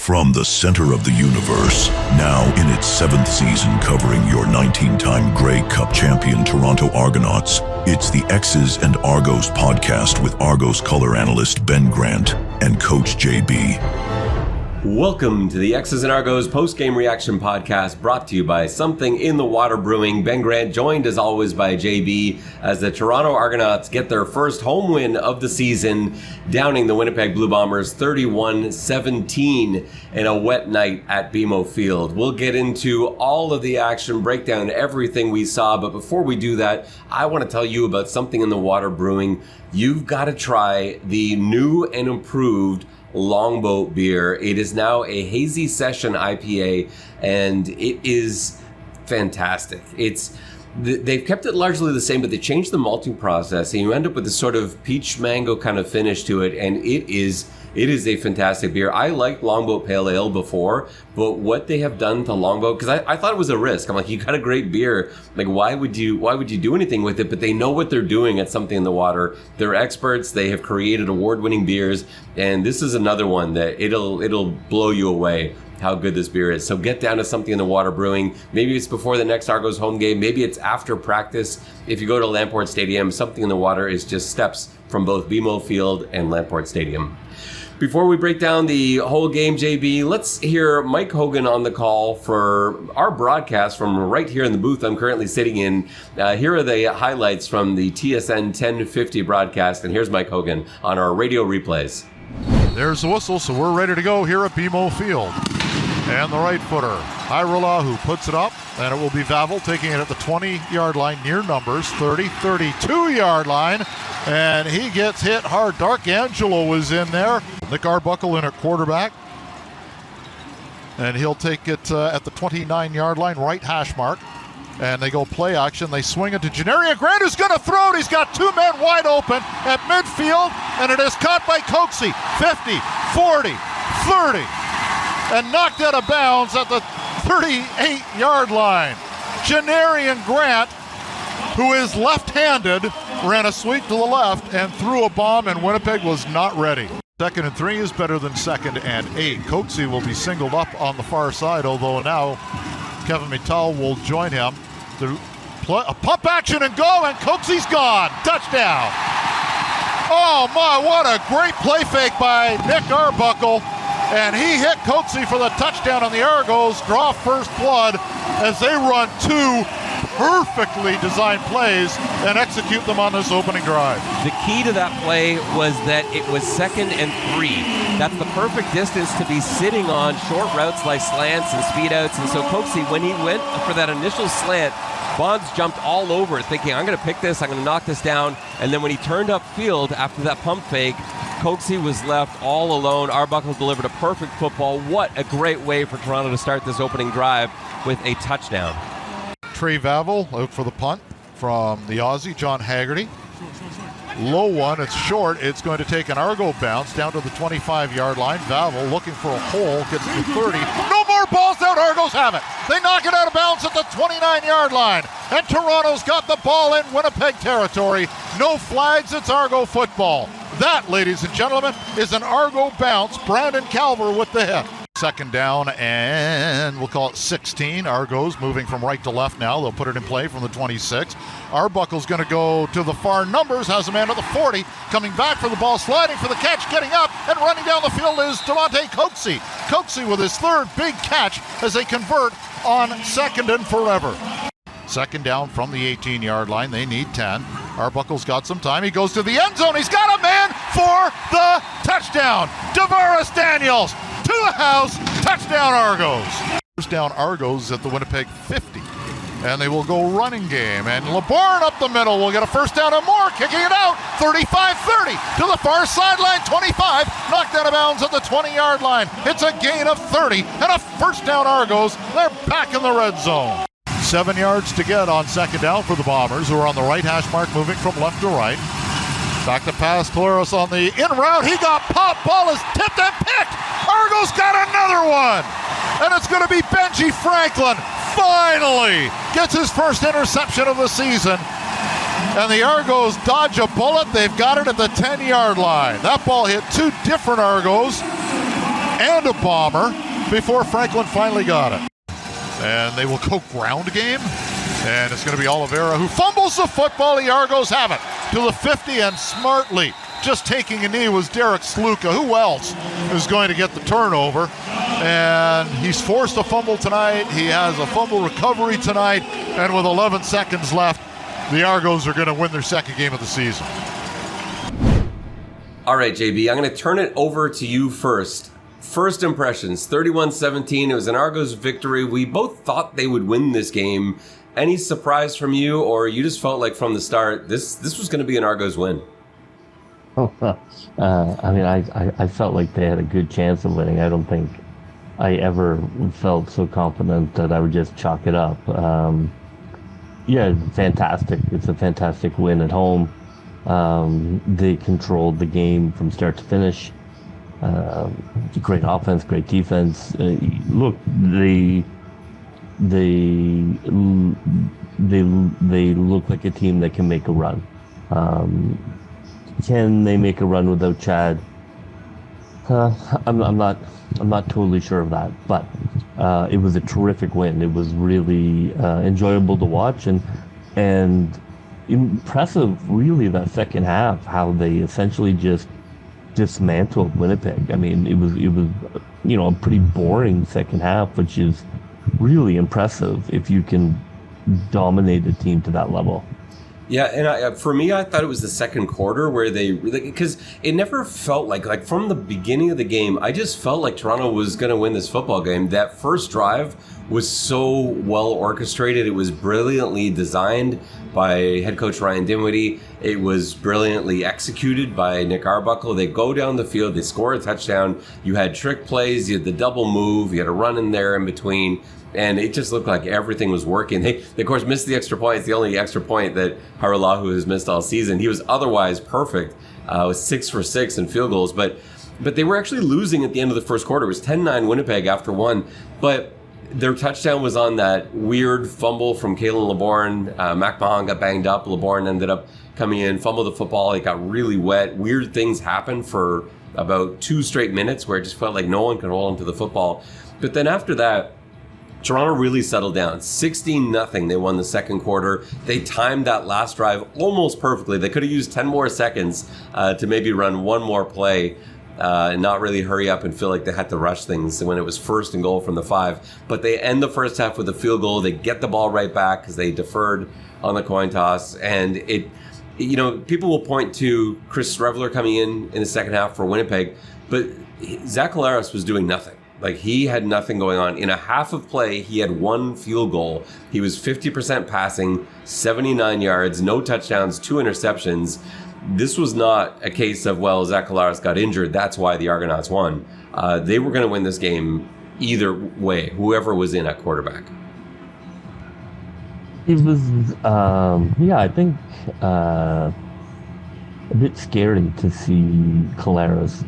From the center of the universe, now in its 7th season covering your 19-time Grey Cup champion Toronto Argonauts, it's the X's and Argos podcast with Argos color analyst Ben Grant and Coach JB. Welcome to the X's and Argos post-game reaction podcast brought to you by Something in the Water Brewing. Ben Grant joined as always by JB as the Toronto Argonauts get their first home win of the season, downing the Winnipeg Blue Bombers 31-17 in a wet night at BMO Field. We'll get into all of the action, break down everything we saw, but before we do that, I want to tell you about Something in the Water Brewing. You've got to try the new and improved Longboat beer. It is now a hazy session IPA, and it is fantastic. They've kept it largely the same, but they changed the malting process, and you end up with this sort of peach mango kind of finish to it, and it is a fantastic beer. I liked Longboat Pale Ale before, but what they have done to Longboat, because I thought it was a risk. I'm like, you got a great beer. Like, why would you do anything with it? But they know what they're doing at Something in the Water. They're experts. They have created award-winning beers, and this is another one that it'll blow you away how good this beer is. So get down to Something in the Water Brewing. Maybe it's before the next Argos home game. Maybe it's after practice. If you go to Lamport Stadium, Something in the Water is just steps from both BMO Field and Lamport Stadium. Before we break down the whole game, JB, let's hear Mike Hogan on the call for our broadcast from right here in the booth I'm currently sitting in. Here are the highlights from the TSN 1050 broadcast, and here's Mike Hogan on our radio replays. There's the whistle, so we're ready to go here at BMO Field. And the right footer, Irola, who puts it up, and it will be Vavel taking it at the 20-yard line, near numbers, 32-yard line, and he gets hit hard. Dark Angelo is in there. Nick Arbuckle in at quarterback, and he'll take it at the 29-yard line, right hash mark, and they go play action. They swing it to Janarian Grant, who's going to throw it. He's got two men wide open at midfield, and it is caught by Coxie. 50, 40, 30. And knocked out of bounds at the 38-yard line. Janarian Grant, who is left-handed, ran a sweep to the left and threw a bomb, and Winnipeg was not ready. 2nd and 3 is better than 2nd and 8. Coxie will be singled up on the far side, although now Kevin Mital will join him to play a pump action and go, and Coxie's gone. Touchdown. Oh my, what a great play fake by Nick Arbuckle. And he hit Coxie for the touchdown, on the Argos draw first blood as they run two perfectly designed plays and execute them on this opening drive. The key to that play was that it was 2nd and 3. That's the perfect distance to be sitting on short routes like slants and speed outs. And so Coxie, when he went for that initial slant, Bonds jumped all over it thinking, I'm going to pick this, I'm going to knock this down. And then when he turned upfield after that pump fake, Coxie was left all alone. Arbuckle delivered a perfect football. What a great way for Toronto to start this opening drive with a touchdown. Trey Vavel out for the punt from the Aussie, John Haggerty. Low one, it's short. It's going to take an Argo bounce down to the 25-yard line. Vavel looking for a hole, gets to 30. No more balls out, Argos have it. They knock it out of bounds at the 29-yard line. And Toronto's got the ball in Winnipeg territory. No flags, it's Argo football. That, ladies and gentlemen, is an Argo bounce. Brandon Calver with the hit. 2nd down, and we'll call it 16. Argos moving from right to left now. They'll put it in play from the 26. Arbuckle's going to go to the far numbers, has a man at the 40. Coming back for the ball, sliding for the catch, getting up, and running down the field is Devontae Coxie. Coxie with his 3rd big catch as they convert on 2nd and forever. 2nd down from the 18-yard line. They need 10. Arbuckle's got some time. He goes to the end zone. He's got a man for the touchdown. Tavares Daniels to the house. Touchdown Argos. First down Argos at the Winnipeg 50. And they will go running game. And LeBarn up the middle will get a first down and more. Kicking it out. 35-30 to the far sideline. 25. Knocked out of bounds at the 20-yard line. It's a gain of 30 and a first down Argos. They're back in the red zone. 7 yards to get on 2nd down for the Bombers, who are on the right hash mark, moving from left to right. Back to pass, Claris on the in route. He got popped. Ball is tipped and picked. Argos got another one. And it's going to be Benji Franklin. Finally gets his first interception of the season. And the Argos dodge a bullet. They've got it at the 10-yard line. That ball hit two different Argos. and a bomber before Franklin finally got it. And they will go ground game. And it's going to be Oliveira who fumbles the football. The Argos have it to the 50, and smartly just taking a knee was Derek Sluka. Who else is going to get the turnover? And he's forced a fumble tonight. He has a fumble recovery tonight. And with 11 seconds left, the Argos are going to win their second game of the season. All right, JB, I'm going to turn it over to you first. First impressions, 31-17. It was an Argos victory. We both thought they would win this game. Any surprise from you, or you just felt like from the start this was going to be an Argos win? I felt like they had a good chance of winning. I don't think I ever felt so confident that I would just chalk it up. Fantastic. It's a fantastic win at home. They controlled the game from start to finish. Great offense, great defense. Look, they look like a team that can make a run. Can they make a run without Chad? I'm not totally sure of that, but it was a terrific win. It was really enjoyable to watch and impressive, really, that second half, how they essentially just dismantled Winnipeg. I mean, it was a pretty boring second half, which is really impressive if you can dominate a team to that level. Yeah, and for me, I thought it was the second quarter where they really, because it never felt like from the beginning of the game, I just felt like Toronto was going to win this football game. That first drive was so well orchestrated. It was brilliantly designed by head coach Ryan Dinwiddie. It was brilliantly executed by Nick Arbuckle. They go down the field, they score a touchdown. You had trick plays, you had the double move, you had a run in there in between. And it just looked like everything was working. They of course, missed the extra point. It's the only extra point that Haralahu has missed all season. He was otherwise perfect, with 6 for 6 in field goals. But they were actually losing at the end of the first quarter. It was 10-9 Winnipeg after one. But their touchdown was on that weird fumble from Kalen LeBourne. Mac Mahan got banged up. LeBourne ended up coming in, fumbled the football. It got really wet. Weird things happened for about 2 straight minutes where it just felt like no one could hold on to the football. But then after that, Toronto really settled down. 16-0, they won the second quarter. They timed that last drive almost perfectly. They could have used 10 more seconds to maybe run one more play and not really hurry up and feel like they had to rush things when it was first and goal from the 5. But they end the first half with a field goal. They get the ball right back because they deferred on the coin toss. And people will point to Chris Revler coming in the second half for Winnipeg, but Zach Collaros was doing nothing. Like, he had nothing going on. In a half of play, he had 1 field goal. He was 50% passing, 79 yards, no touchdowns, 2 interceptions. This was not a case of, well, Zach Collaros got injured, that's why the Argonauts won. They were going to win this game either way, whoever was in at quarterback. It was, I think a bit scary to see Collaros,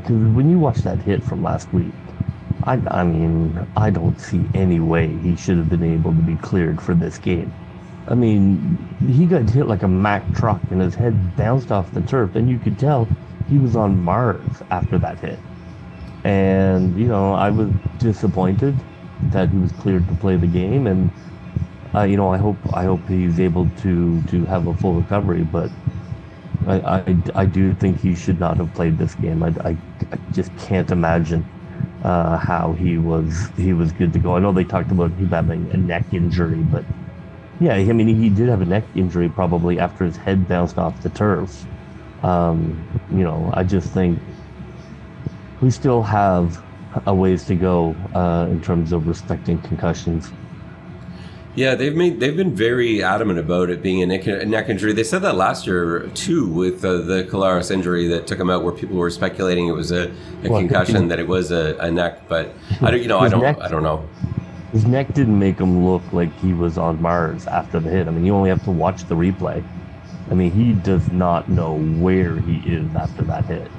because when you watch that hit from last week, I mean, I don't see any way he should have been able to be cleared for this game. I mean, he got hit like a Mack truck and his head bounced off the turf, and you could tell he was on Mars after that hit. And, I was disappointed that he was cleared to play the game, and, I hope he's able to have a full recovery, but I do think he should not have played this game. I just can't imagine how he was good to go. I know they talked about him having a neck injury, but yeah, I mean, he did have a neck injury probably after his head bounced off the turf. I just think we still have a ways to go in terms of respecting concussions. Yeah, they've been very adamant about it being a neck injury. They said that last year too with the Collaros injury that took him out, where people were speculating it was a concussion, that it was a neck. But I don't know. His neck didn't make him look like he was on Mars after the hit. I mean, you only have to watch the replay. I mean, he does not know where he is after that hit.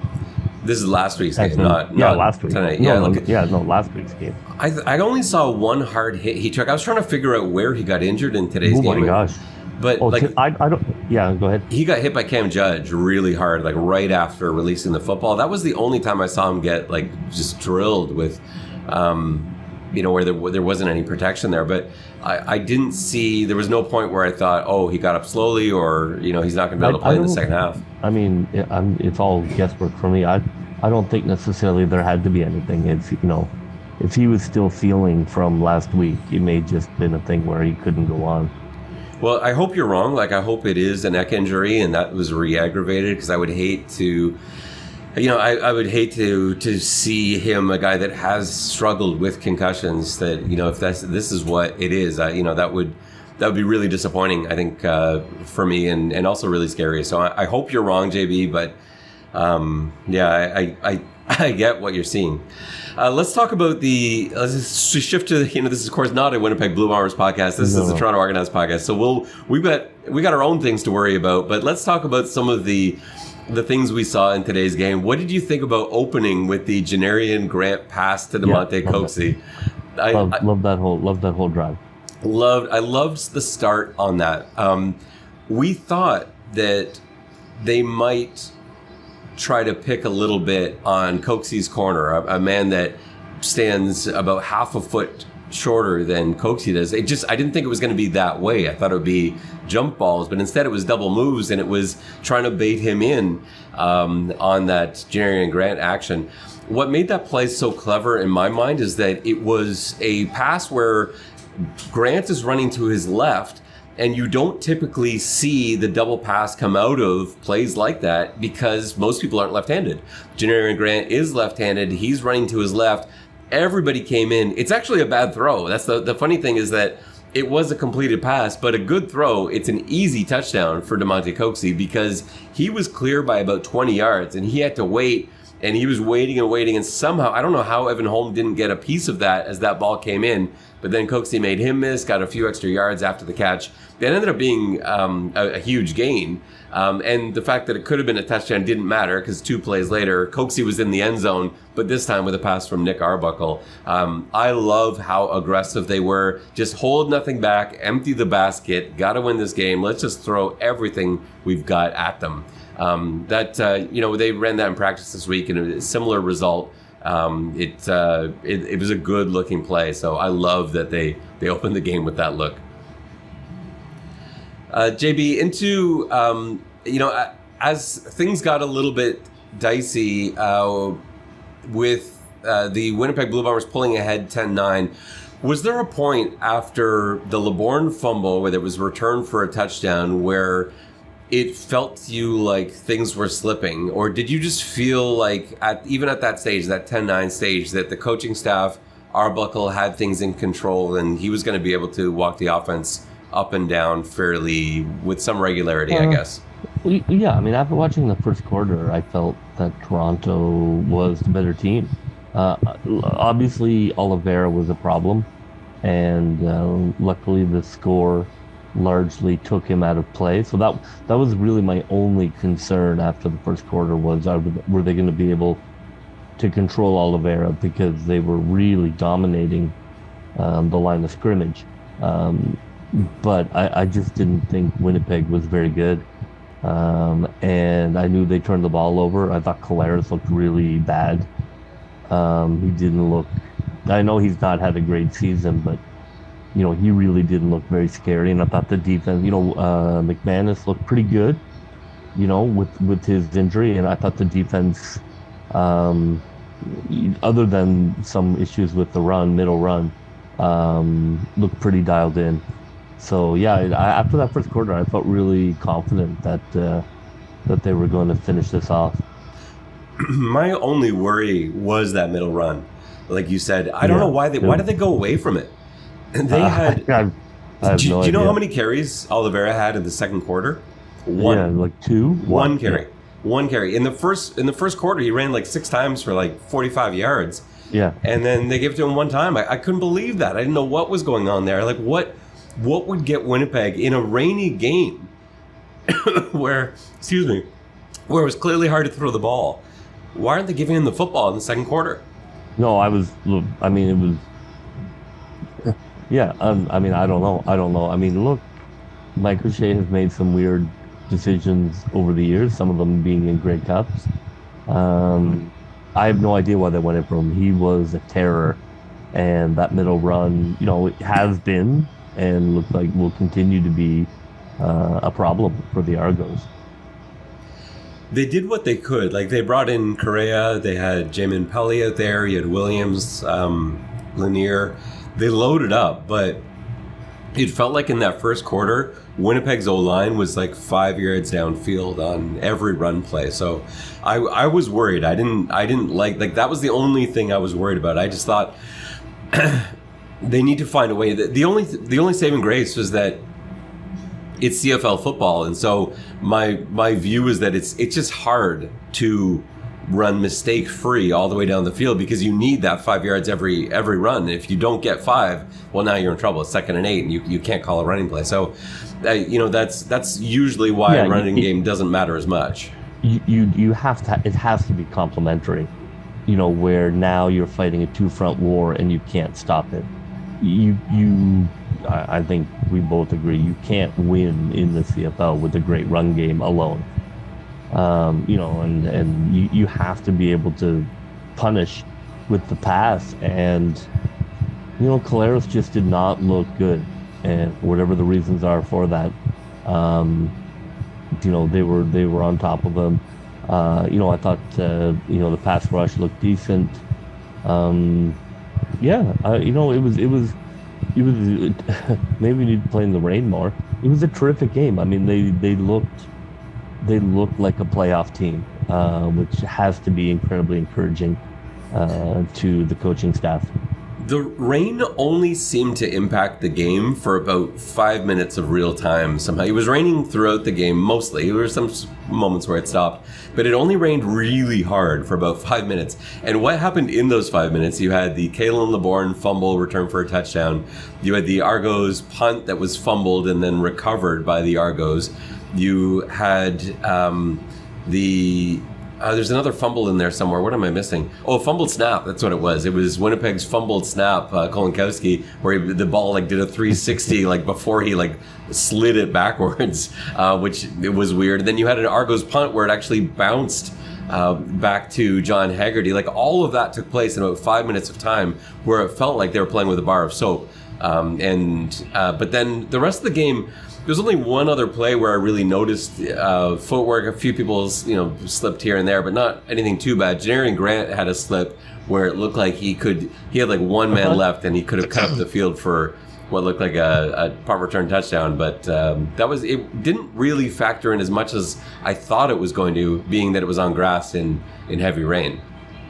This is last week's game, not last week. Tonight. Last week's game. I only saw one hard hit he took. I was trying to figure out where he got injured in today's game. Oh my gosh. But I don't. Yeah, go ahead. he got hit by Cam Judge really hard, like right after releasing the football. That was the only time I saw him get like just drilled with, where there wasn't any protection there. But I didn't see, there was no point where I thought, oh, he got up slowly, or he's not going to be able to play in the second half. I mean, it's all guesswork for me. I don't think necessarily there had to be anything. It's if he was still feeling from last week, it may just been a thing where he couldn't go on. Well, I hope you're wrong. Like, I hope it is a neck injury and that was re-aggravated, because I would hate to, I would hate to see him, a guy that has struggled with concussions, that, if this is what it is, that would be really disappointing, I think, for me, and also really scary. So I hope you're wrong, JB, but I get what you're seeing. Let's talk about let's shift to, this is of course not a Winnipeg Blue Bombers podcast. This is the Toronto Argonauts podcast. So we got our own things to worry about, but let's talk about some of the things we saw in today's game. What did you think about opening with the Janarian Grant pass to DeMonte Coxey? Love that whole drive. I loved the start on that. We thought that they might try to pick a little bit on Coxey's corner, a man that stands about half a foot shorter than Coxey does. I didn't think it was going to be that way. I thought it would be jump balls, but instead it was double moves, and it was trying to bait him in on that Janarian Grant action. What made that play so clever in my mind is that it was a pass where Grant is running to his left, and you don't typically see the double pass come out of plays like that because most people aren't left-handed. Janarian Grant is left-handed. He's running to his left. Everybody came in. It's actually a bad throw. That's the funny thing, is that it was a completed pass, but a good throw. It's an easy touchdown for DeMonte Coxey because he was clear by about 20 yards, and he had to wait, and he was waiting and waiting, and somehow, I don't know how Evan Holm didn't get a piece of that as that ball came in, but then Coxey made him miss, got a few extra yards after the catch. It ended up being a huge gain. And the fact that it could have been a touchdown didn't matter, because 2 plays later, Coxey was in the end zone, but this time with a pass from Nick Arbuckle. I love how aggressive they were. Just hold nothing back, empty the basket, got to win this game. Let's just throw everything we've got at them. They ran that in practice this week, and a similar result. It was a good looking play. So I love that they opened the game with that look. JB, into, as things got a little bit dicey with the Winnipeg Blue Bombers pulling ahead 10-9, was there a point after the LeBourne fumble where there was returned for a touchdown where it felt to you like things were slipping? Or did you just feel like, even at that stage, that 10-9 stage, that the coaching staff, Arbuckle, had things in control and he was going to be able to walk the offense up and down fairly with some regularity, I guess? Yeah, I mean, after watching the first quarter, I felt that Toronto was the better team. Obviously, Oliveira was a problem, and luckily the score largely took him out of play. So that was really my only concern after the first quarter, was were they going to be able to control Oliveira, because they were really dominating the line of scrimmage. But I just didn't think Winnipeg was very good. And I knew they turned the ball over. I thought Collaros looked really bad. He didn't look... I know he's not had a great season, but, he really didn't look very scary. And I thought the defense, McManus looked pretty good, with his injury. And I thought the defense, other than some issues with the middle run, looked pretty dialed in. So yeah, after that first quarter, I felt really confident that they were going to finish this off. My only worry was that middle run, like you said. I don't know why why did they go away from it? And they had. I have no idea. Do you know how many carries Oliveira had in the second quarter? One. Yeah, like 2. One carry. Yeah. One carry in the first quarter. He ran like 6 times for like 45 yards. Yeah. And then they gave it to him one time. I couldn't believe that. I didn't know what was going on there. Like what would get Winnipeg in a rainy game where it was clearly hard to throw the ball? Why aren't they giving him the football in the second quarter? No, it was, yeah, I don't know. I mean, look, Mike O'Shea has made some weird decisions over the years, some of them being in Grey Cups. I have no idea why they went in for him. He was a terror, and that middle run, it has been and looks like will continue to be a problem for the Argos. They did what they could. Like, they brought in Correa, they had Jamin Pelly out there, you had Williams, Lanier. They loaded up, but it felt like in that first quarter, Winnipeg's O-line was like 5 yards downfield on every run play. So I was worried. I didn't like that was the only thing I was worried about. I just thought they need to find a way. The only saving grace was that it's CFL football, and so my view is that it's just hard to run mistake free all the way down the field because you need that 5 yards every run. If you don't get 5, well, now you're in trouble. It's 2nd and 8, and you can't call a running play. So that's usually why a running game doesn't matter as much. You have to. It has to be complementary. Where now you're fighting a two-front war and you can't stop it. I think we both agree you can't win in the CFL with a great run game alone. And you have to be able to punish with the pass. And, Collaros just did not look good. And whatever the reasons are for that, they were on top of him. I thought, the pass rush looked decent. It was maybe we need to play in the rain more. It was a terrific game. I mean, they looked like a playoff team, which has to be incredibly encouraging to the coaching staff. The rain only seemed to impact the game for about 5 minutes of real time somehow. It was raining throughout the game mostly. There were some moments where it stopped, but it only rained really hard for about 5 minutes. And what happened in those 5 minutes, you had the Kalen LeBourne fumble return for a touchdown. You had the Argos punt that was fumbled and then recovered by the Argos. You had there's another fumble in there somewhere. What am I missing? Oh, fumbled snap. That's what it was. It was Winnipeg's fumbled snap, Kolinkowski, where the ball did a 360 before he slid it backwards, which it was weird. And then you had an Argos punt where it actually bounced back to John Haggerty. All of that took place in about 5 minutes of time, where it felt like they were playing with a bar of soap. But then the rest of the game, there's only one other play where I really noticed footwork. A few people, slipped here and there, but not anything too bad. Janarian Grant had a slip where it looked like he had one man left, and he could have cut up the field for what looked like a punt return touchdown. But it didn't really factor in as much as I thought it was going to, being that it was on grass in heavy rain.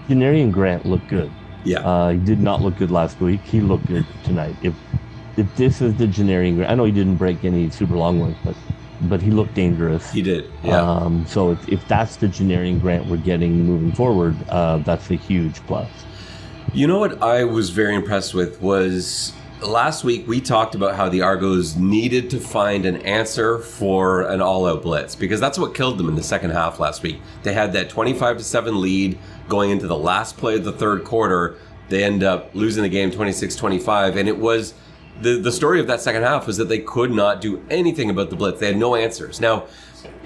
Janarian Grant looked good. Yeah. He did not look good last week. He looked good tonight. If this is the Janarian Grant, I know he didn't break any super long ones, but he looked dangerous. He did, yeah. So if that's the Janarian Grant we're getting moving forward, that's a huge plus. You know what I was very impressed with was last week we talked about how the Argos needed to find an answer for an all-out blitz, because that's what killed them in the second half last week. They had that 25-7 lead going into the last play of the third quarter. They end up losing the game 26-25, and it was the story of that second half was that they could not do anything about the blitz. They had no answers. Now,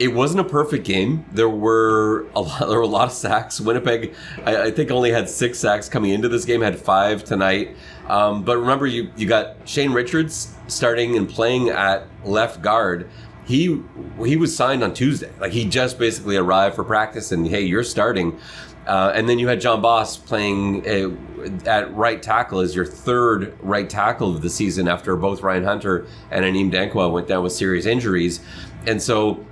it wasn't a perfect game. There were a lot of sacks. Winnipeg, I think, only had 6 sacks coming into this game, had 5 tonight. But remember, you got Shane Richards starting and playing at left guard. He was signed on Tuesday. He just basically arrived for practice, and hey, you're starting. And then you had John Boss playing at right tackle as your third right tackle of the season after both Ryan Hunter and Aneem Dankwa went down with serious injuries. And so,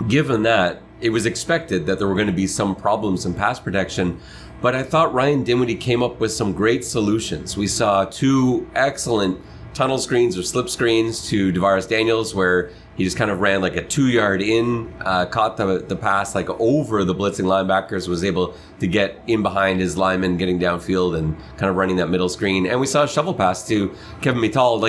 given that, it was expected that there were going to be some problems in pass protection. But I thought Ryan Dinwiddie came up with some great solutions. We saw 2 excellent tunnel screens or slip screens to Devaris Daniels, where he just kind of ran a 2-yard in, caught the pass over the blitzing linebackers, was able to get in behind his lineman, getting downfield and kind of running that middle screen. And we saw a shovel pass to Kevin Mital.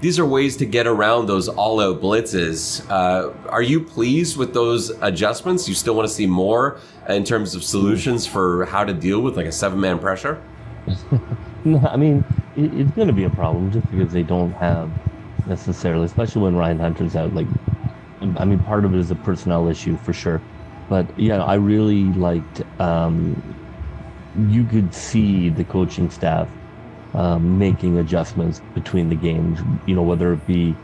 These are ways to get around those all-out blitzes. Are you pleased with those adjustments? You still want to see more in terms of solutions for how to deal with a 7-man pressure? No, I mean, it's going to be a problem just because they don't have necessarily, especially when Ryan Hunter's out. Like, I mean, part of it is a personnel issue for sure. But yeah, I really liked, you could see the coaching staff making adjustments between the games, whether it be,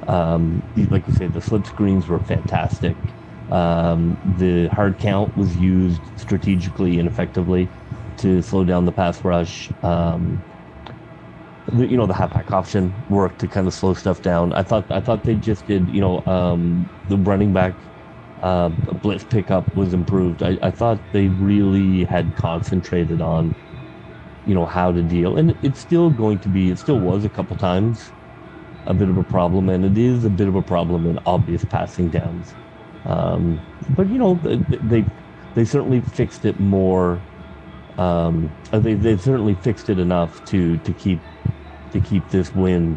like you say, the slip screens were fantastic. The hard count was used strategically and effectively to slow down the pass rush. The halfback option worked to kind of slow stuff down. I thought they just did, the running back blitz pickup was improved. I thought they really had concentrated on, how to deal. And it still was a couple times a bit of a problem, and it is a bit of a problem in obvious passing downs. But they certainly fixed it more. They certainly fixed it enough to keep this win,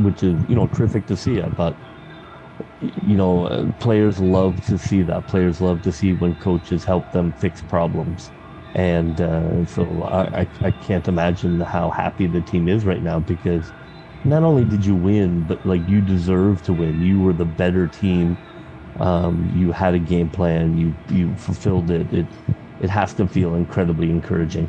which is terrific to see. I thought players love to see that. Players love to see when coaches help them fix problems, and so I can't imagine how happy the team is right now, because not only did you win, but like you deserve to win. You were the better team. You had a game plan. You fulfilled it. It has to feel incredibly encouraging.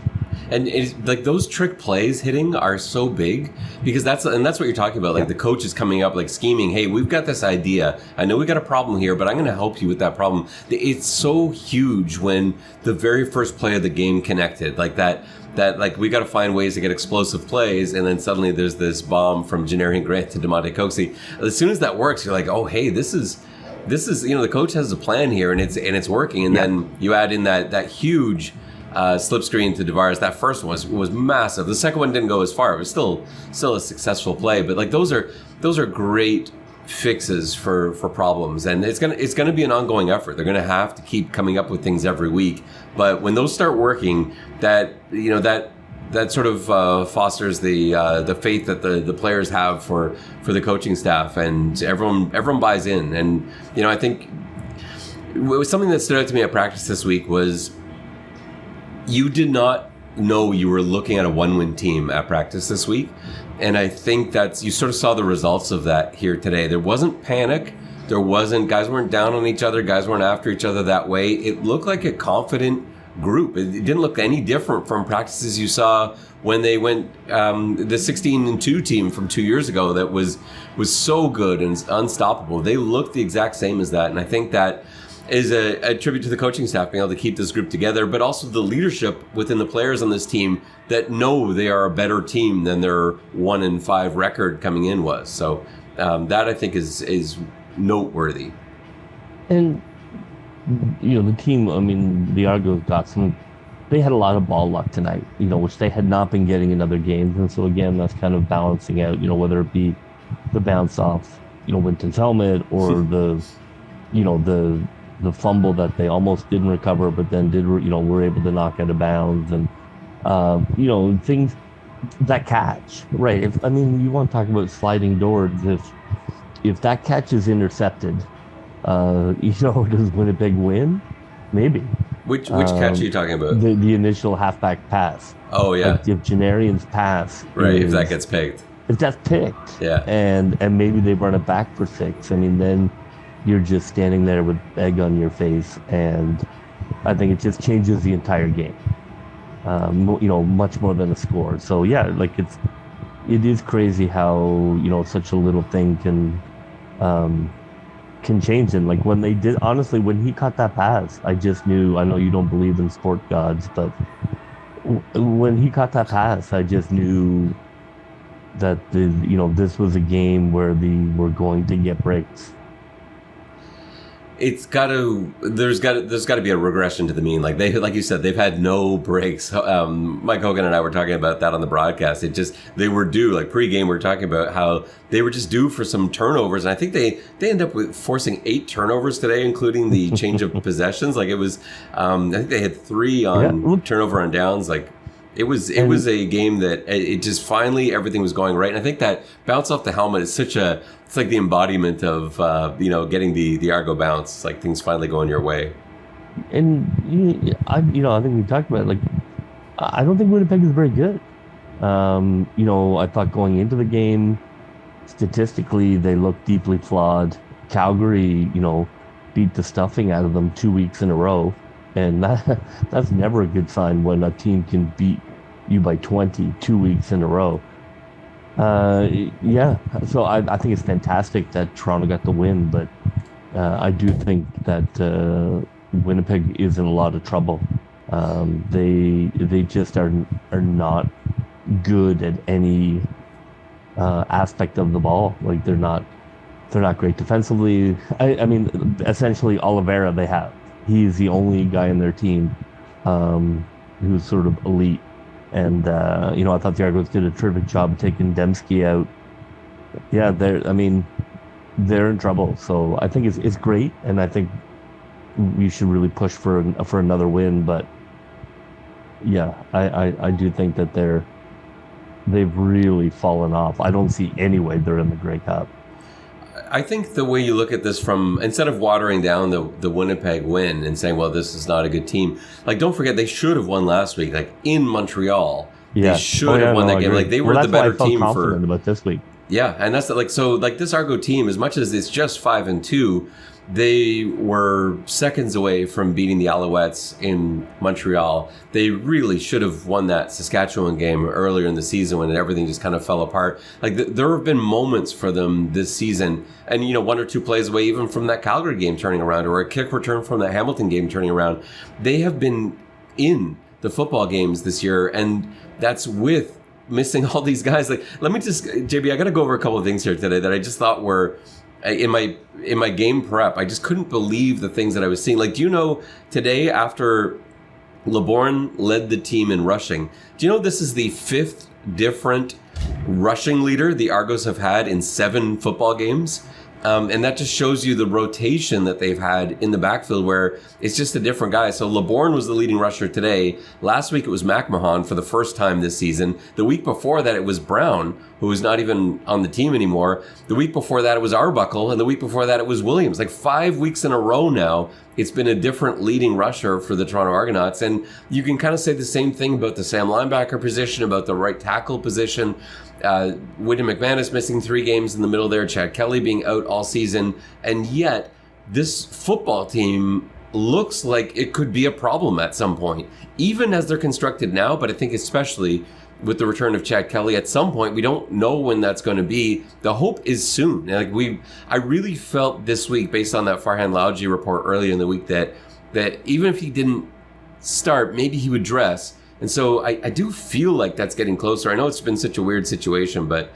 And it's like those trick plays hitting are so big, because that's what you're talking about. Like the coach is coming up, like scheming. Hey, we've got this idea. I know we got a problem here, but I'm going to help you with that problem. It's so huge when the very first play of the game connected, like that like we got to find ways to get explosive plays, and then suddenly there's this bomb from Janarian Grant to DeMonte Coxey. As soon as that works, you're like, oh, hey, this is the coach has a plan here, and it's working. And then you add in that huge slip screen to Tavares. That first one was massive. The second one didn't go as far. It was still a successful play. But like those are great fixes for problems, and it's gonna be an ongoing effort. They're gonna have to keep coming up with things every week. But when those start working, that sort of fosters the faith that the players have for the coaching staff, and everyone buys in. And I think it was something that stood out to me at practice this week was you did not know you were looking at a one-win team at practice this week, and I think you sort of saw the results of that here today. There wasn't panic. Guys weren't down on each other. Guys weren't after each other that way. It looked like a confident group. It didn't look any different from practices you saw when they went the 16-2 team from 2 years ago that was so good and unstoppable. They looked the exact same as that, and I think that is a tribute to the coaching staff being able to keep this group together, but also the leadership within the players on this team that know they are a better team than their 1-5 record coming in was. So that I think is noteworthy. And the team, the Argos they had a lot of ball luck tonight, which they had not been getting in other games. And so again, that's kind of balancing out, whether it be the bounce off, Winton's helmet, or the fumble that they almost didn't recover, but then were able to knock out of bounds, and things, that catch, right? You want to talk about sliding doors. If that catch is intercepted, does Winnipeg win? Maybe. Which catch are you talking about? The initial halfback pass. Oh yeah. Like if Janarian's pass, right? If that gets picked. If that's picked, yeah, and maybe they run it back for 6. Then you're just standing there with egg on your face, and I think it just changes the entire game. Much more than a score. So yeah, like it is crazy how such a little thing can change. And like when he caught that pass, I just knew. I know you don't believe in sport gods, but when he caught that pass, I just knew that this was a game where we're going to get breaks. There's got to be a regression to the mean. Like you said, they've had no breaks. Mike Hogan and I were talking about that on the broadcast. They were due, like pregame, we were talking about how they were just due for some turnovers. And I think they end up with forcing 8 turnovers today, including the change of possessions. Like it was, I think they had 3 on turnover on downs. Like it was a game that it just finally everything was going right. And I think that bounce off the helmet is it's like the embodiment of getting the Argo bounce. It's like things finally going your way. And I think we talked about it, like I don't think Winnipeg is very good. I thought going into the game, statistically, they look deeply flawed. Calgary, beat the stuffing out of them 2 weeks in a row, and that's never a good sign when a team can beat you by 20 2 weeks in a row. Yeah, so I think it's fantastic that Toronto got the win, but I do think that Winnipeg is in a lot of trouble. They just are not good at any aspect of the ball. Like they're not great defensively. I mean, essentially Oliveira they have. He's the only guy in their team who's sort of elite. And I thought the Argos did a terrific job taking Dembski out. Yeah, they're in trouble. So I think it's great, and I think we should really push for another win. But yeah, I do think that they've really fallen off. I don't see any way they're in the Grey Cup. I think the way you look at this from, instead of watering down the Winnipeg win and saying, well, this is not a good team, like, don't forget, they should have won last week, like, in Montreal. Yeah. They should have won that game. Like, they were the better team for about this week. Yeah, and that's like, so like this Argo team, as much as it's just 5-2, they were seconds away from beating the Alouettes in Montreal. They really should have won that Saskatchewan game earlier in the season when everything just kind of fell apart. Like there have been moments for them this season, and one or two plays away even from that Calgary game turning around, or a kick return from that Hamilton game turning around. They have been in the football games this year, and that's with missing all these guys. Like, let me just, JB, I got to go over a couple of things here today that I just thought were in my game prep. I just couldn't believe the things that I was seeing. Like, do you know today, after LeBourne led the team in rushing, do you know this is the 5th different rushing leader the Argos have had in 7 football games? And that just shows you the rotation that they've had in the backfield, where it's just a different guy. So LeBourne was the leading rusher today. Last week it was McMahon for the first time this season. The week before that it was Brown, who is not even on the team anymore. The week before that it was Arbuckle, and the week before that it was Williams. Like 5 weeks in a row now, it's been a different leading rusher for the Toronto Argonauts. And you can kind of say the same thing about the Sam linebacker position, about the right tackle position. William McManus missing 3 games in the middle there, Chad Kelly being out all season, and yet this football team looks like it could be a problem at some point, even as they're constructed now. But I think especially with the return of Chad Kelly at some point, we don't know when that's going to be. The hope is soon. Like I really felt this week, based on that Farhan Lalji report earlier in the week, that even if he didn't start, maybe he would dress. And so I do feel like that's getting closer. I know it's been such a weird situation, but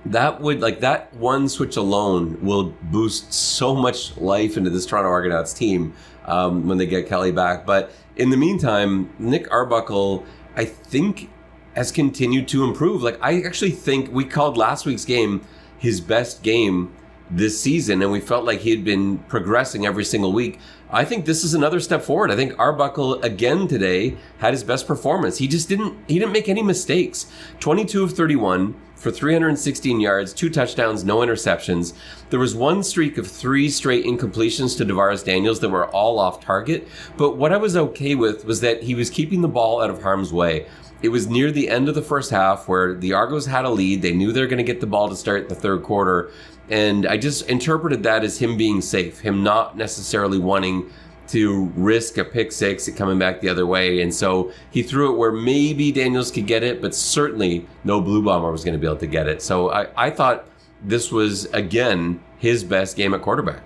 that one switch alone will boost so much life into this Toronto Argonauts team when they get Kelly back. But in the meantime, Nick Arbuckle, I think, has continued to improve. Like, I actually think we called last week's game his best game this season, and we felt like he had been progressing every single week. I think this is another step forward. I think Arbuckle again today had his best performance. He didn't make any mistakes. 22 of 31 for 316 yards, 2 touchdowns, no interceptions. There was one streak of 3 straight incompletions to Devaris Daniels that were all off target. But what I was okay with was that he was keeping the ball out of harm's way. It was near the end of the first half where the Argos had a lead. They knew they were going to get the ball to start the third quarter. And I just interpreted that as him being safe, him not necessarily wanting to risk a pick six coming back the other way. And so he threw it where maybe Daniels could get it, but certainly no Blue Bomber was going to be able to get it. So I thought this was, again, his best game at quarterback.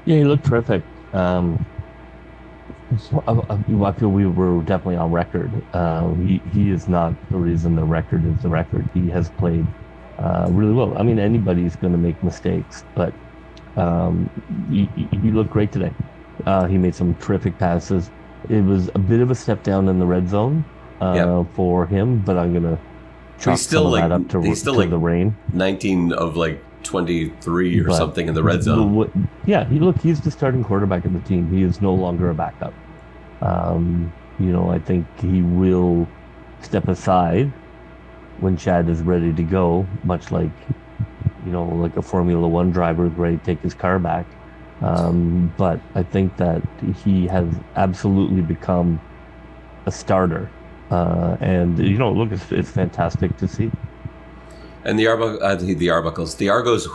Yeah, he looked terrific. I feel we were definitely on record. He is not the reason the record is the record. He has played really well. I mean, anybody's going to make mistakes, but he looked great today. He made some terrific passes. It was a bit of a step down in the red zone for him, but I'm going to chalk some of that up to the rain. 19 of 23 or something in the red zone. Yeah, he's the starting quarterback of the team. He is no longer a backup. I think he will step aside when Chad is ready to go, much like a Formula One driver ready to take his car back. But I think that he has absolutely become a starter. And look, it's fantastic to see. And the Argos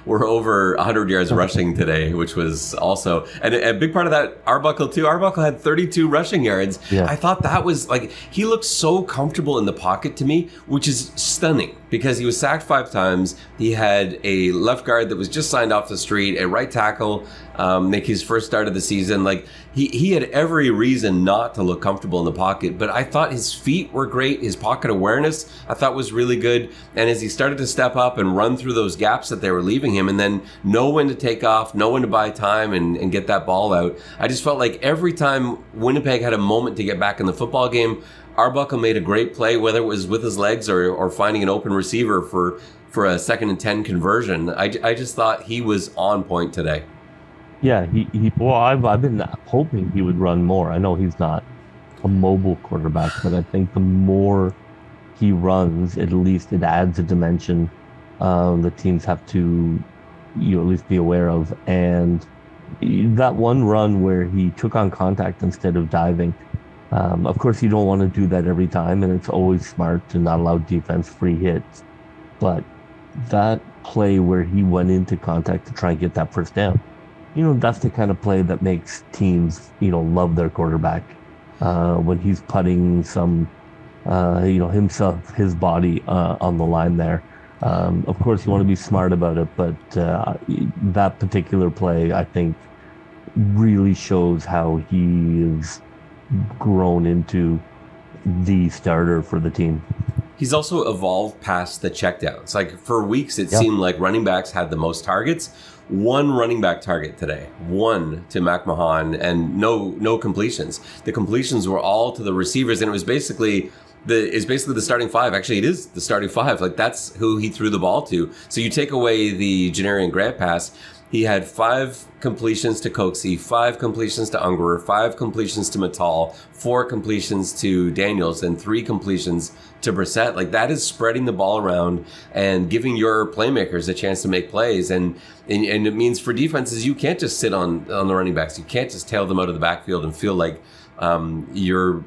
were over 100 yards rushing today, which was also and a big part of that. Arbuckle too. Arbuckle had 32 rushing yards. Yeah. I thought that was like he looked so comfortable in the pocket to me, which is stunning because he was sacked 5 times. He had a left guard that was just signed off the street, a right tackle make his first start of the season. Like he had every reason not to look comfortable in the pocket, but I thought his feet were great. His pocket awareness I thought was really good. And as he started to step up and run through those gaps that they were leaving him and then know when to take off, know when to buy time and get that ball out, I just felt like every time Winnipeg had a moment to get back in the football game, Arbuckle made a great play, whether it was with his legs or finding an open receiver for a 2nd and 10 conversion. I just thought he was on point today. Yeah, I've been hoping he would run more. I know he's not a mobile quarterback, but I think the more he runs, at least it adds a dimension the teams have to at least be aware of. And that one run where he took on contact instead of diving, of course you don't want to do that every time, and it's always smart to not allow defense free hits. But that play where he went into contact to try and get that first down, that's the kind of play that makes teams, love their quarterback. When he's putting some, himself, his body on the line there. Of course, you want to be smart about it, but that particular play, I think, really shows how he is grown into the starter for the team. He's also evolved past the checkdowns. Like for weeks, it seemed like running backs had the most targets. One running back target today, one to McMahon, and no completions. The completions were all to the receivers, and it was basically the starting 5. Actually, it is the starting 5. Like that's who he threw the ball to. So you take away the Janarian Grant pass. He had 5 completions to Coxie, 5 completions to Ungerer, 5 completions to Mital, 4 completions to Daniels, and 3 completions to Brissett. Like that is spreading the ball around and giving your playmakers a chance to make plays. And it means for defenses, you can't just sit on the running backs. You can't just tail them out of the backfield and feel like you're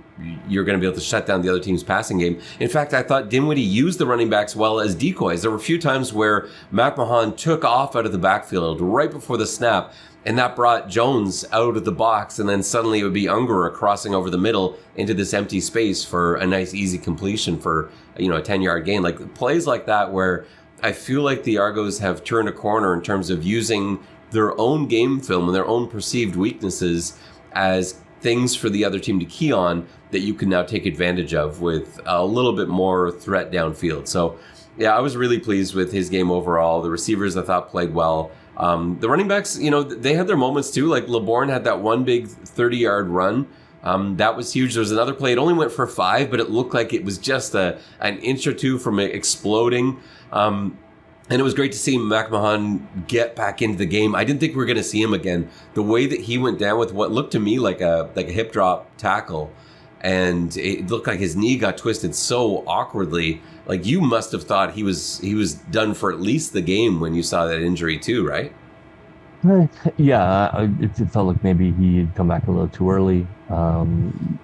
going to be able to shut down the other team's passing game. In fact, I thought Dinwiddie used the running backs well as decoys. There were a few times where McMahon took off out of the backfield right before the snap, and that brought Jones out of the box, and then suddenly it would be Ungerer crossing over the middle into this empty space for a nice easy completion for a 10-yard gain. Like plays like that where I feel like the Argos have turned a corner in terms of using their own game film and their own perceived weaknesses as things for the other team to key on that you can now take advantage of with a little bit more threat downfield. So, yeah, I was really pleased with his game overall. The receivers I thought played well. The running backs, they had their moments too. Like LeBourne had that one big 30-yard run. That was huge. There was another play. It only went for 5, but it looked like it was just an inch or two from exploding. And it was great to see McMahon get back into the game. I didn't think we were going to see him again. The way that he went down with what looked to me like a hip drop tackle, and it looked like his knee got twisted so awkwardly. Like you must have thought he was done for at least the game when you saw that injury too, right? Yeah, it felt like maybe he had come back a little too early.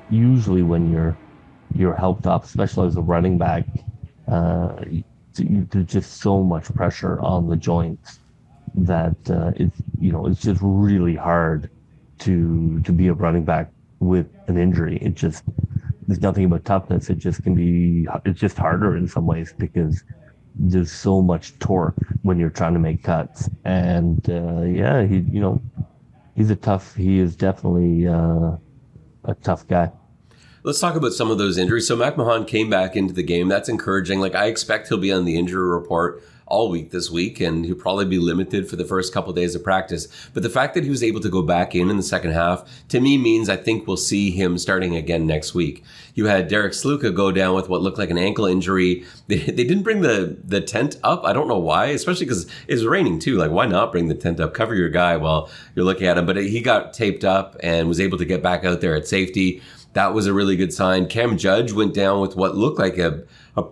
Usually when you're helped up, especially as a running back, there's just so much pressure on the joints that it's just really hard to be a running back with an injury. There's nothing about toughness. It's just harder in some ways because there's so much torque when you're trying to make cuts. And he is definitely a tough guy. Let's talk about some of those injuries. So McMahon came back into the game. That's encouraging. Like I expect he'll be on the injury report all week this week, and he'll probably be limited for the first couple of days of practice. But the fact that he was able to go back in the second half, to me, means I think we'll see him starting again next week. You had Derek Sluka go down with what looked like an ankle injury. They didn't bring the tent up. I don't know why, especially because it's raining too. Like, why not bring the tent up? Cover your guy while you're looking at him. But he got taped up and was able to get back out there at safety. That was a really good sign. Cam Judge went down with what looked like a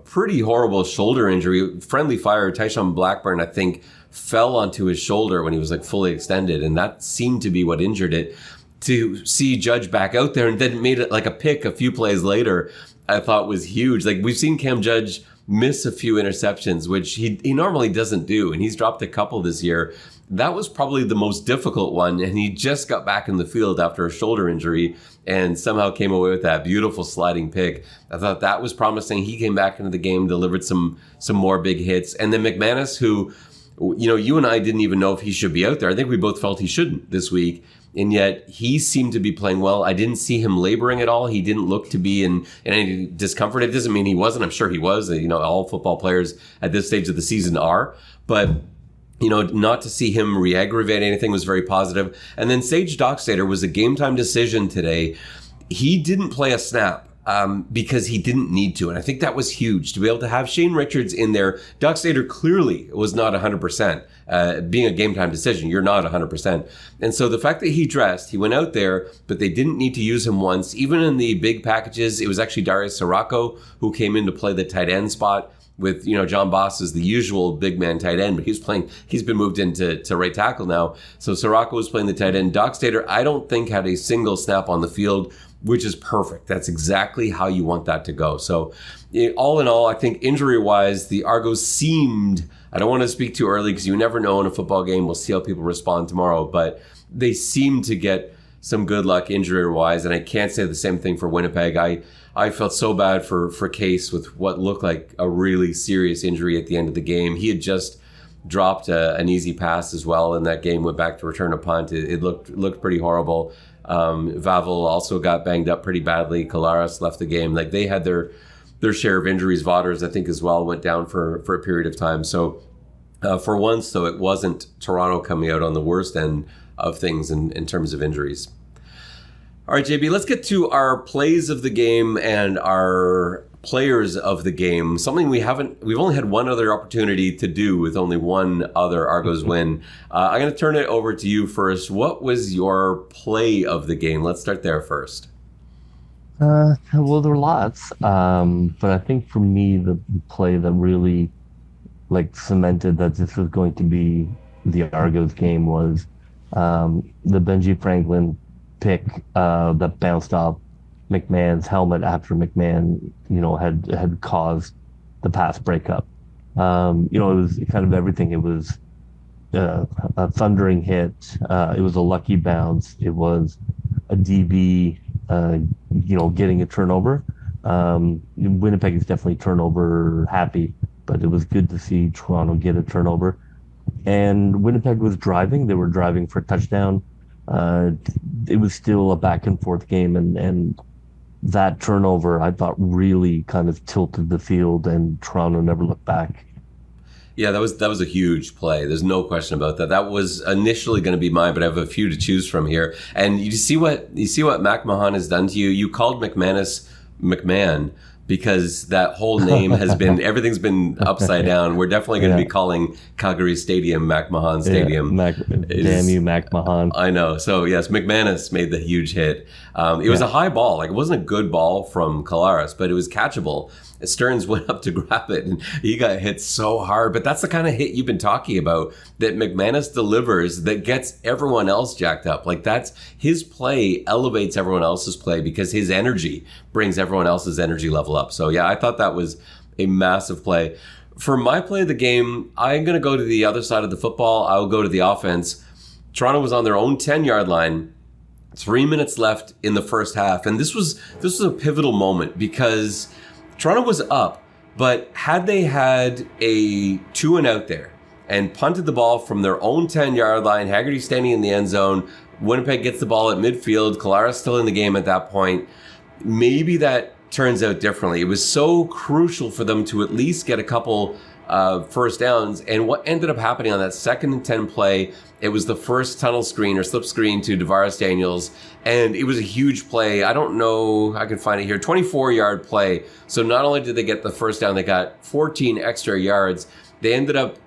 pretty horrible shoulder injury. Friendly fire, Tyshawn Blackburn, I think, fell onto his shoulder when he was like fully extended, and that seemed to be what injured it. To see Judge back out there and then made it like a pick a few plays later, I thought was huge. Like, we've seen Cam Judge miss a few interceptions, which he normally doesn't do, and he's dropped a couple this year. That was probably the most difficult one, and he just got back in the field after a shoulder injury and somehow came away with that beautiful sliding pick. I thought that was promising. He came back into the game, delivered some more big hits. And then McManus, who, you and I didn't even know if he should be out there. I think we both felt he shouldn't this week. And yet he seemed to be playing well. I didn't see him laboring at all. He didn't look to be in any discomfort. It doesn't mean he wasn't. I'm sure he was. All football players at this stage of the season are. But not to see him re-aggravate anything was very positive. And then Sage Dockstader was a game-time decision today. He didn't play a snap because he didn't need to. And I think that was huge, to be able to have Shane Richards in there. Dockstader clearly was not 100%. Being a game-time decision, you're not 100%. And so the fact that he dressed, he went out there, but they didn't need to use him once. Even in the big packages, it was actually Darius Sirocco who came in to play the tight end spot, with John Boss is the usual big man tight end, but he's been moved into right tackle now. So Sirocco was playing the tight end. Dockstader, I don't think, had a single snap on the field, which is perfect. That's exactly how you want that to go. So all in all, I think injury-wise, the Argos seemed, I don't want to speak too early because you never know in a football game. We'll see how people respond tomorrow, but they seem to get some good luck injury-wise, and I can't say the same thing for Winnipeg. I felt so bad for Case with what looked like a really serious injury at the end of the game. He had just dropped an easy pass as well in that game, went back to return a punt. It looked pretty horrible. Vavel also got banged up pretty badly. Kolaris left the game. Like, they had their share of injuries. Vauders, I think, as well, went down for a period of time. So for once, though, it wasn't Toronto coming out on the worst end of things in terms of injuries. All right, JB, let's get to our plays of the game and our players of the game. Something we've only had one other opportunity to do with only one other Argos win. I'm going to turn it over to you first. What was your play of the game? Let's start there first. Well, there were lots, but I think for me, the play that really cemented that this was going to be the Argos game was the Benji Franklin pick that bounced off McMahon's helmet after McMahon, had caused the pass breakup. It was kind of everything. It was a thundering hit. It was a lucky bounce. It was a DB, getting a turnover. Winnipeg is definitely turnover happy, but it was good to see Toronto get a turnover. And Winnipeg was driving. They were driving for a touchdown. It was still a back and forth game, and that turnover, I thought, really kind of tilted the field, and Toronto never looked back. Yeah, that was a huge play. There's no question about that. That was initially going to be mine, but I have a few to choose from here. And you see what Mac Mahan has done to you? You called McManus McMahon, because that whole name has been, everything's been upside down. We're definitely going to be calling Calgary Stadium Mac Mahan Stadium. Damn you, Mac Mahan. I know. So yes, McManus made the huge hit. It was a high ball. It wasn't a good ball from Kolaris, but it was catchable. Stearns went up to grab it, and he got hit so hard. But that's the kind of hit you've been talking about that McManus delivers that gets everyone else jacked up. That's his play elevates everyone else's play because his energy brings everyone else's energy level up. So yeah, I thought that was a massive play. For my play of the game, I'm going to go to the other side of the football. I'll go to the offense. Toronto was on their own 10-yard line. 3 minutes left in the first half, and this was a pivotal moment because Toronto was up, but had they had a 2-and-out there and punted the ball from their own 10-yard line, Haggerty standing in the end zone, Winnipeg gets the ball at midfield, Kolaris still in the game at that point, maybe that turns out differently. It was so crucial for them to at least get a couple first downs, and what ended up happening on that 2nd and 10 play, it was the first tunnel screen or slip screen to Devaris Daniels, and it was a huge play. I don't know, I can find it here, 24-yard play. So not only did they get the first down, they got 14 extra yards. They ended up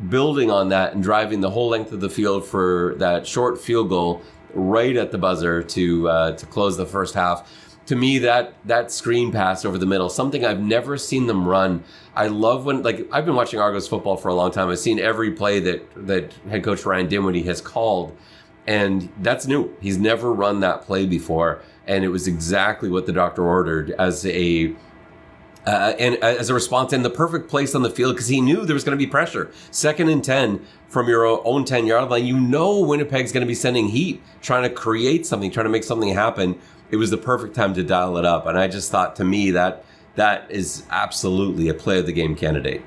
building on that and driving the whole length of the field for that short field goal right at the buzzer to close the first half. To me, that screen pass over the middle, something I've never seen them run. I love when, I've been watching Argos football for a long time. I've seen every play that head coach Ryan Dinwiddie has called, and that's new. He's never run that play before, and it was exactly what the doctor ordered as a and as a response, in the perfect place on the field, because he knew there was going to be pressure. 2nd and 10 from your own 10-yard line. You know Winnipeg's going to be sending heat, trying to create something, trying to make something happen. It was the perfect time to dial it up. And I just thought, to me, that is absolutely a play of the game candidate.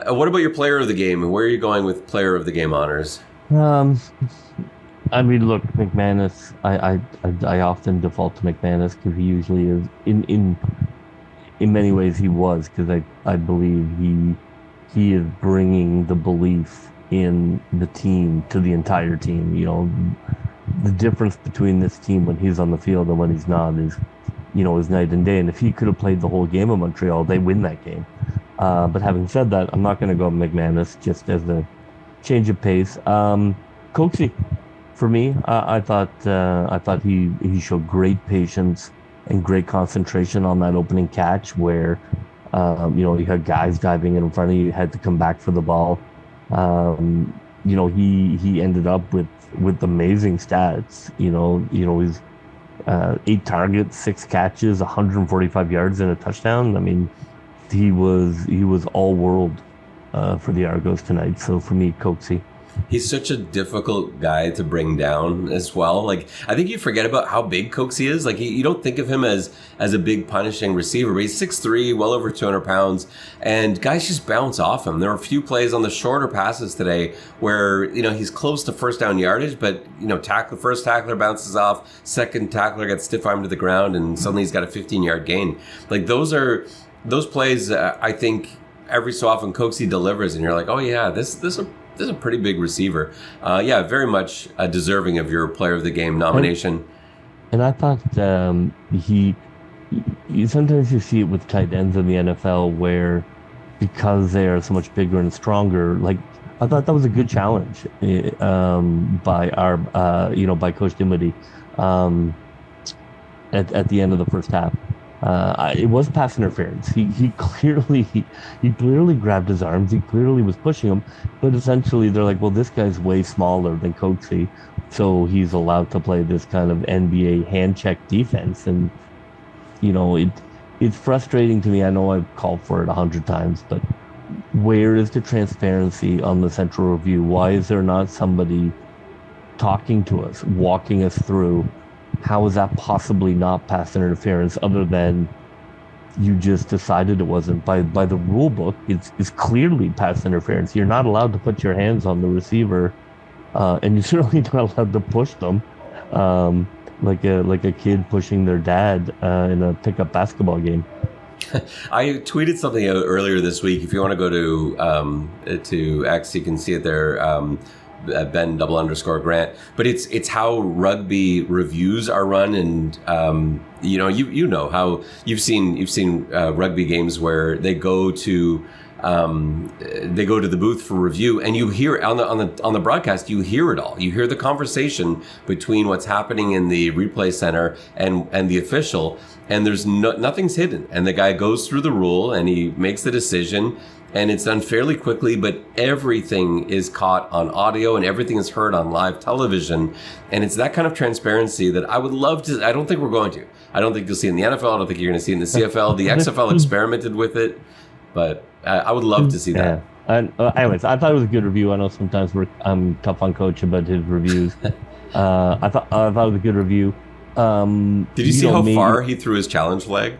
What about your player of the game? Where are you going with player of the game honors? I mean, look, McManus. I often default to McManus because he usually is in many ways he was, because I believe he is bringing the belief in the team to the entire team. You know, the difference between this team when he's on the field and when he's not is night and day. And if he could have played the whole game of Montreal, they win that game. But having said that, I'm not going to go McManus just as a change of pace. Coxie, for me, I thought he showed great patience and great concentration on that opening catch where, you had guys diving in front of you, had to come back for the ball. He ended up with amazing stats. He's 8 targets, 6 catches, 145 yards and a touchdown. I mean, he was all world for the Argos tonight. So for me, Coxie. He's such a difficult guy to bring down as well. Like, I think you forget about how big Coxie is. Like, you don't think of him as a big punishing receiver, but he's 6'3", well over 200 pounds, and guys just bounce off him. There were a few plays on the shorter passes today where, he's close to first down yardage, but, first tackler bounces off, second tackler gets stiff armed to the ground, and suddenly he's got a 15-yard gain. Like, those plays, I think, every so often Coxie delivers, and you're like, oh yeah, this is a pretty big receiver. Very much deserving of your player of the game nomination. And I thought sometimes you see it with tight ends in the NFL where, because they are so much bigger and stronger, like, I thought that was a good challenge by Coach Dimity at the end of the first half. It was pass interference. He clearly grabbed his arms. He clearly was pushing him, but essentially they're like, well, this guy's way smaller than Coxie, so he's allowed to play this kind of NBA hand check defense. And it's frustrating to me. I know I've called for it 100 times, but where is the transparency on the central review? Why is there not somebody talking to us, walking us through? How is that possibly not pass interference, other than you just decided it wasn't? By the rule book, it's clearly pass interference. You're not allowed to put your hands on the receiver, and you're certainly not allowed to push them like a kid pushing their dad in a pickup basketball game. I tweeted something out earlier this week. If you want to go to X, you can see it there. Ben_Grant, but it's how rugby reviews are run, and you know how you've seen rugby games where they go to the booth for review, and you hear on the broadcast, you hear it all. You hear the conversation between what's happening in the replay center and the official, and there's nothing's hidden. And the guy goes through the rule and he makes the decision. And it's done fairly quickly, but everything is caught on audio and everything is heard on live television. And it's that kind of transparency that I would love to. I don't think we're going to. I don't think you'll see it in the NFL. I don't think you're going to see it in the CFL. The XFL experimented with it, but I would love to see that. Yeah. And anyways, I thought it was a good review. I know sometimes I'm tough on Coach about his reviews. I thought it was a good review. Did you see how far he threw his challenge flag?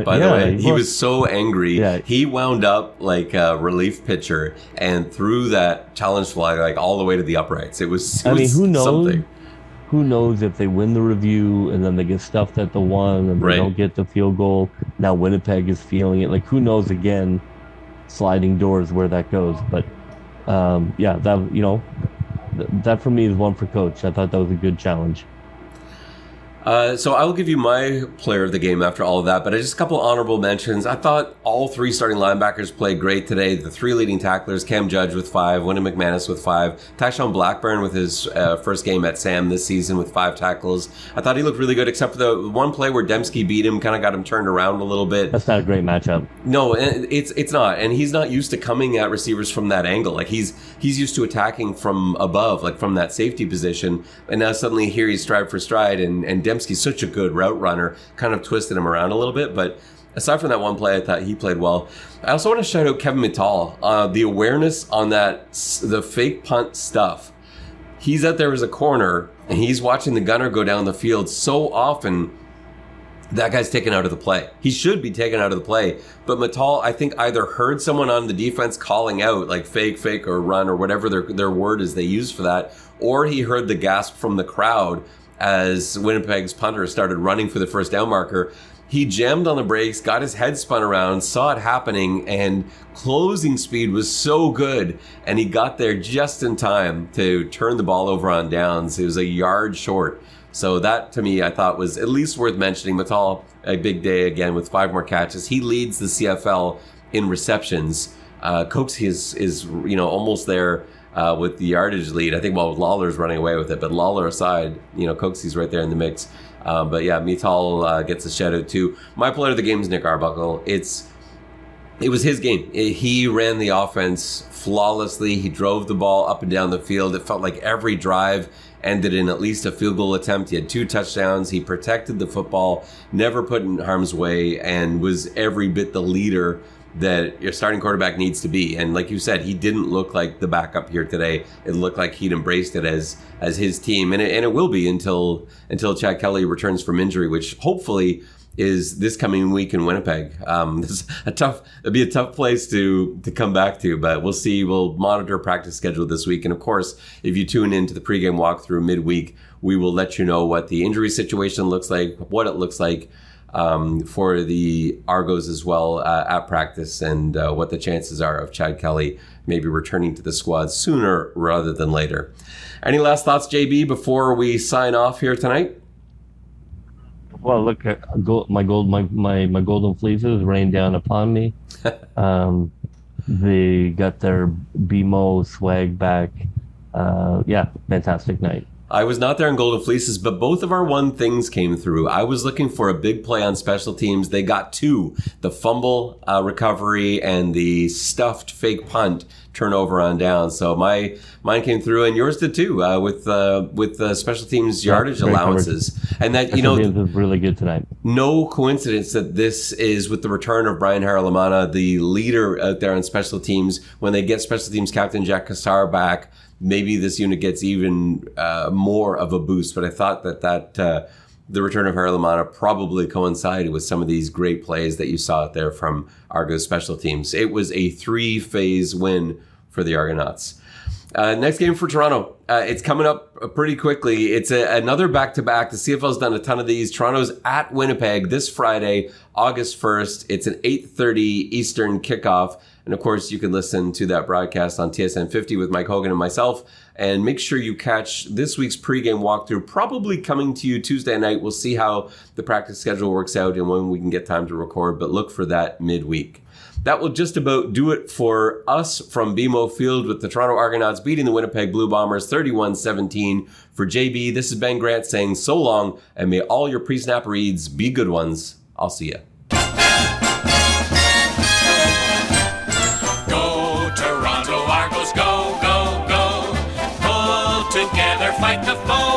By the way, he was so angry. Yeah. He wound up like a relief pitcher and threw that challenge flag like all the way to the uprights. It was who knows? Something. Who knows if they win the review and then they get stuffed at the one and they don't get the field goal. Now Winnipeg is feeling it. Like, who knows, again, sliding doors where that goes. But that for me is one for Coach. I thought that was a good challenge. So I'll give you my player of the game after all of that, but just a couple honorable mentions. I thought all 3 starting linebackers played great today. The 3 leading tacklers, Cam Judge with 5, Wyndham McManus with 5, Tyshawn Blackburn with his first game at Sam this season with 5 tackles. I thought he looked really good, except for the one play where Dembski beat him, kind of got him turned around a little bit. That's not a great matchup. No, it's not, and he's not used to coming at receivers from that angle. Like, he's used to attacking from above, like from that safety position, and now suddenly here he's stride for stride, and Dembski's such a good route runner, kind of twisted him around a little bit, but aside from that one play, I thought he played well. I also want to shout out Kevin Mital. The awareness on the fake punt stuff. He's out there as a corner, and he's watching the gunner go down the field so often. That guy's taken out of the play. He should be taken out of the play. But Mital, I think, either heard someone on the defense calling out, like fake, or run, or whatever their word is they use for that, or he heard the gasp from the crowd as Winnipeg's punter started running for the first down marker. He jammed on the brakes, got his head spun around, saw it happening, and closing speed was so good. And he got there just in time to turn the ball over on downs. It was a yard short. So that, to me, I thought was at least worth mentioning. Mital, a big day again with 5 more catches. He leads the CFL in receptions. Coaksey is almost there with the yardage lead. I think, Lawler's running away with it, but Lawler aside, Coaksey's right there in the mix. But yeah, Mital gets a shout out too. My player of the game is Nick Arbuckle. It was his game. He ran the offense flawlessly. He drove the ball up and down the field. It felt like every drive ended in at least a field goal attempt. He had 2 touchdowns. He protected the football, never put in harm's way, and was every bit the leader that your starting quarterback needs to be. And like you said, he didn't look like the backup here today. It looked like he'd embraced it as his team, and it will be until Chad Kelly returns from injury, which hopefully is this coming week in Winnipeg. It'd be a tough place to come back to, but we'll see. We'll monitor practice schedule this week. And of course, if you tune into the pregame walkthrough midweek, we will let you know what the injury situation looks like, what it looks like for the Argos as well at practice, and what the chances are of Chad Kelly maybe returning to the squad sooner rather than later. Any last thoughts, JB, before we sign off here tonight? Well, look, my golden fleeces rained down upon me. They got their BMO swag back. Fantastic night. I was not there in Golden Fleeces, but both of our one things came through. I was looking for a big play on special teams. They got 2, the fumble recovery and the stuffed fake punt turnover on down. So mine came through, and yours did too, with the special teams yardage allowances. And that, is really good tonight. No coincidence that this is with the return of Brian Haralamana, the leader out there on special teams. When they get special teams captain Jack Cassar back, maybe this unit gets even more of a boost. But I thought that the return of Haralamana probably coincided with some of these great plays that you saw out there from Argos special teams. It was a 3-phase win for the Argonauts. Next game for Toronto. It's coming up pretty quickly. It's another back-to-back. The CFL's done a ton of these. Toronto's at Winnipeg this Friday, August 1st. It's an 8:30 Eastern kickoff. And of course, you can listen to that broadcast on TSN 50 with Mike Hogan and myself. And make sure you catch this week's pregame walkthrough, probably coming to you Tuesday night. We'll see how the practice schedule works out and when we can get time to record, but look for that midweek. That will just about do it for us from BMO Field, with the Toronto Argonauts beating the Winnipeg Blue Bombers 31-17. For JB, this is Ben Grant saying so long, and may all your pre-snap reads be good ones. I'll see you. Go, Toronto Argos, go, go, go. Pull together, fight the foe.